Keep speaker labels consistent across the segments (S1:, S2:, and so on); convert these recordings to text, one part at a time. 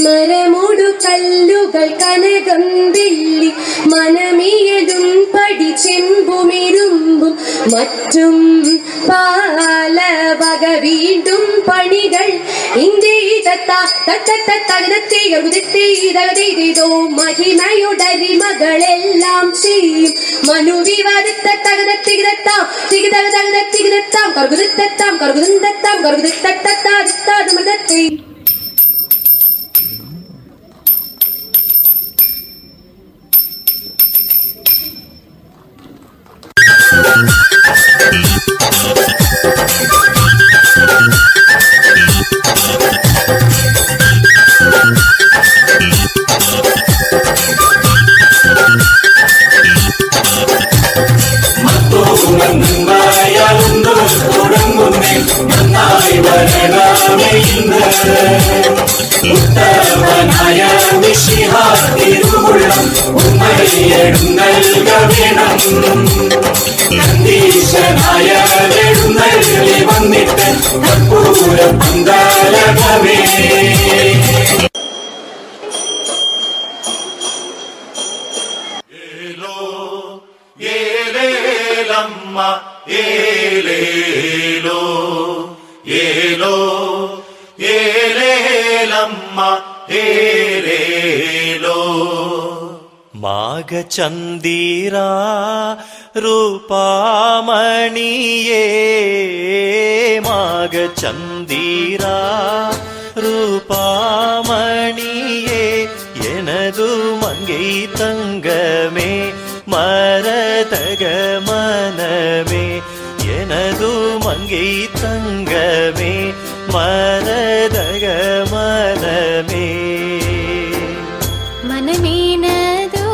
S1: മരമോടു കല്ലുകൾ കനകം വെള്ളി മനമിയതും പടി ചെമ്പുമിരുമ്പും മറ്റും പാലവക വീണ്ടും പണികൾ മഹിമയുടരിമകളെല്ലാം ചെയ്യും മനുവിവരുത്ത തകതത്തികിടത്താം തികിതകതകതത്തികിടത്താം കർഗുതത്താം കർഗുതത്താം കർഗുതത്തത്താ
S2: ഉത്തമനായ മിശിഹാ തിരുവുള്ളം ഉമ്മയെഴുന്നേൽക്കവേണം. നന്ദീശനായ എഴുന്നള്ളി വന്നിട്ട് കർപ്പൂര പന്താലകമേ. ഏലോ ഏലേലമ്മ ഏലേലോ ഏലോ ഏലേലമ്മ ഏലേലോ. മാഘചന്ദിരാ ರೂಪಾಮಣಿಯೇ ಮಾಘಚಂದಿರಾ ರೂಪಾಮಣಿಯೇ எனது மங்கை தங்கமே மரதக மனமே எனது மங்கை தங்கமே மரதக மனமே
S3: ಮನಮೇನದು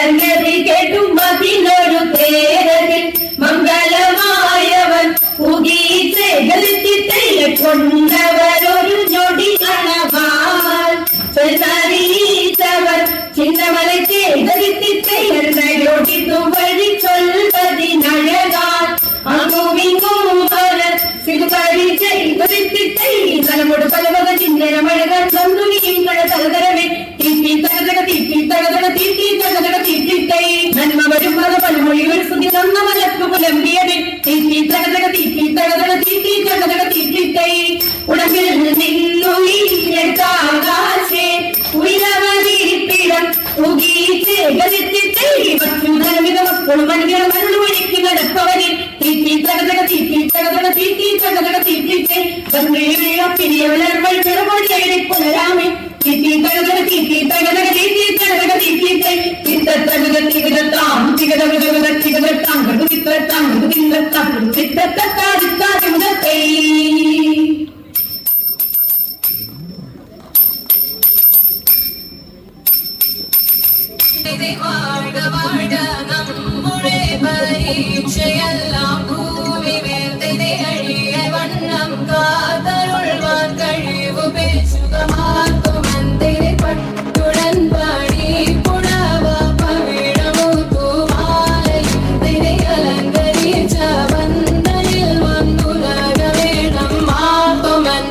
S3: സംഗതി കേട്ടും അതിനൊരു തേരതിൽ മംഗളമായവൻ ഉഗീച്ചെ ഗലിത്തിത്തൈലെ കൊണ്ടവരൊരു ഞൊടി അണവാൻ ചെറിയവർ ചിന്തമലയ്ക്ക് ഗലിത്തിത്തൈലൊടിത്തു വഴി ചൊൽവതിനഴകാൻ അങ്ങുമിങ്ങും സിഗുപരിചൈ ഗലിത്തിത്തൈ തലമുട് പലവക ചിന്തനമഴകാൻ സ്വന്തുണിയും കഴ തലതരമേ തീറ്റി തകതക തീറ്റി തകതക തീറ്റി തകതക തീറ്റിത്തൈ നന്മ വരും പല പലമൊഴികൾ സ്തുതി തന്ന മലക്കു പുലമ്പിയതിൽ തീറ്റി തകതക തീറ്റി തകതക തീറ്റി തകതക തീറ്റിത്തൈ ഉടമ്പിൽ നിന്നുയിരക്കാകാശേ ഉയരവരിപ്പിടം ഉഗീച്ചേ ഗലിത്തിത്തൈ വച്ചുധർമ്മിക മക്കളും അനുഗ്രഹം അരുളുവഴിക്ക് നടപ്പവരിൽ തീറ്റി തകതക തീറ്റി തകതക തീറ്റി തകതക തീറ്റിത്തൈ പിരിയവലർവൾ ചെറുപൊടിയടി പുനരാമേ തീറ്റി തകതക തീറ്റി തകതക തീറ്റി തകതക തീറ്റിത്തൈ ചിത്തതകത തികതത്താം തികതകത തികതത്താം ഗുരുവിത്രത്താം ഗുരുവിത്രത്താം ഗുരുവിത്രത്താദിത്താദിമുദത്തൈ
S4: വാഴ്ക വാഴ്ക നമ്മുടെ പരീക്ഷയെല്ലാം ഭൂമി വേർത്തേ അഴിയ വണ്ണം കാതരുൾവാൻ കഴിവു പേശുകമാക്കുമെന്തിരെ പട്ടുടൻ പാടി പുണവ പവിഴമു തൂമാലയും തിരെ അലങ്കരിച്ച വന്ദനിൽ വന്നുലക വേണം മാത്തുമൻ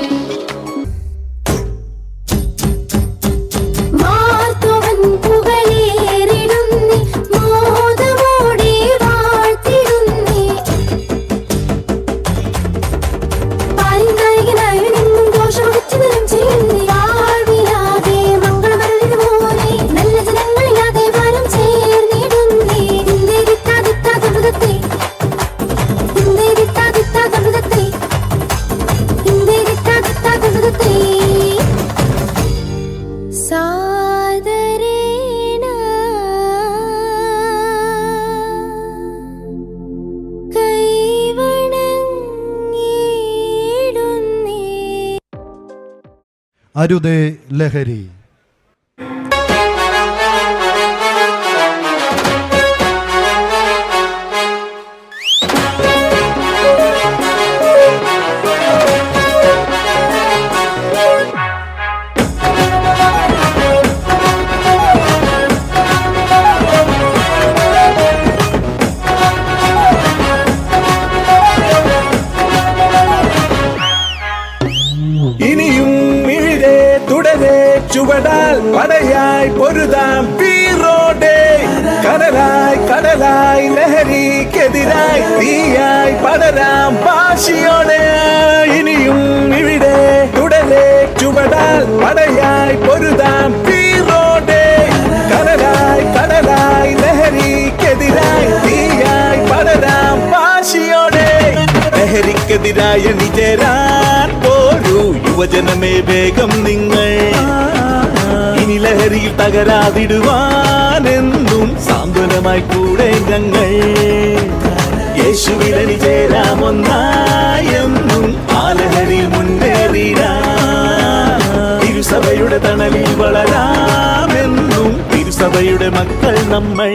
S5: അരുതേ ലഹരി.
S6: ചുവടാൽ പടയായി പൊരുതാം വീറോടെ കടലായി കടലായി ലഹരിക്കെതിരായി തീയായി പടരാം വാശിയോടെ ഇനിയും ഇവിടെ തുടരെ ചുവടാൽ പടയായി പൊരുതാം വീറോടെ കടലായി കടലായി ലഹരിക്കെതിരായി തീയായി പടരാം വാശിയോടെ ലഹരിക്കെതിരായ നിജരാൻ പോരൂ യുവജനമേ വേഗം നിങ്ങൾ ഇനി ലഹരിയിൽ തകരാതിടുവാനെന്നും സാന്ത്വനമായി കൂടെ ഞങ്ങൾ യേശുവിലണി ചേരാമൊന്നായെന്നും ആ ലഹരിയിൽ മുന്നേറിടാം തിരുസഭയുടെ തണലിൽ വളരാമെന്നും തിരുസഭയുടെ മക്കൾ നമ്മൾ